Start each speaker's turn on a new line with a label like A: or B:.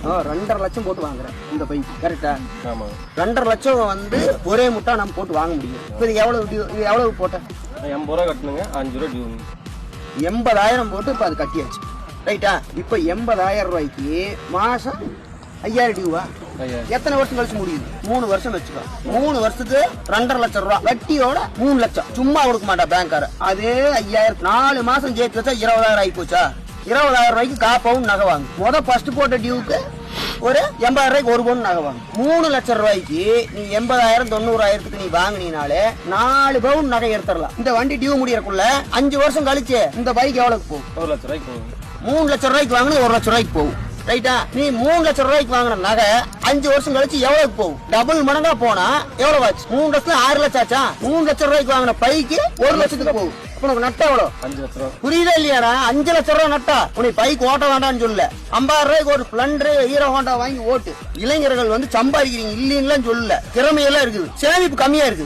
A: 2.5 லட்சம் போட்டு வாங்குறேன் இந்த பைக்கு, கரெக்டா?
B: ஆமா.
A: 2.5 லட்சம் வந்து ஒரே முட்டா நம்ம போட்டு வாங்க முடியும். இப்போ இது எவ்வளவு போட்டேன்?
B: 80 ரூபா கட்டணுங்க, 5 ரூபா டியூ.
A: 80,000 போட்டு இப்போ அது கட்டியாச்சு, ரைட்டா? இப்போ 80,000 ரூபாய்க்கு மாசம் 5,000 டியூவா? எத்தனை வருஷம் கழிச்சு முடியுது? 3 வருஷம் வச்சுக்கோ. 3 வருஷத்துக்கு 2.5 லட்சம் ரூபாய் வட்டியோட 3 லட்சம். சும்மா கொடுக்க மாட்டா பேங்க்கார. அதே 5,000 4 மாசம் சேர்த்து வச்சா 20,000 ஆகி போச்சா? 20,000 ரூபாய்க்கு 1/4 பவுன் நகை வாங்க. ஃபர்ஸ்ட் போட்ட டியூக்கு ஒரு 80,000 ரூபாய்க்கு 1 பவுன் நகை வாங்க. 3 லட்சம் ரூபாய்க்கு நீ 80,000 90,000 நீ வாங்கினாலே 4 பவுன் நகை எடுத்துடலாம். இந்த வண்டி டியூ முடியறக்குள்ள 5 வருஷம் கழிச்சு இந்த பைக் எவ்வளவுக்கு போகும்?
B: 1 லட்சம் ரூபாய்க்கு போகும்.
A: 3 லட்சம் ரூபாய்க்கு வாங்கினா 1 லட்சம் ரூபாய்க்கு போகும், ரைட்டா? நீ 3 லட்சம் ரூபாய்க்கு வாங்கின நகை 5 வருஷம் கழிச்சு எவ்வளவுக்கு போகும்? டபுள் மடங்கா போனா எவ்வளவு ஆச்சு? 3 லட்சத்துல 6 லட்சம் ஆச்சா? 3 லட்சம் ரூபாய்க்கு வாங்கின பைக்கு 1 லட்சத்துக்கு போகும். உனக்கு நட்டா எவ்வளவு?
B: 5 லட்சம் ரூபா.
A: புரியுதா இல்லையாடா? 5 லட்சம் ரூபாய் நட்டா. உனக்கு பைக் ஓட்ட வேண்டாம்னு சொல்ல. 50,000 ரூபாய்க்கு ஒரு ஸ்ப்ளெண்டர் ஹீரோ ஹோண்டா வாங்கி ஓட்டு. இளைஞர்கள் வந்து சம்பாதிக்கிறீங்க இல்லைன்னு சொல்லல, திறமையெல்லாம் இருக்குது, சேமிப்பு கம்மியா இருக்குது.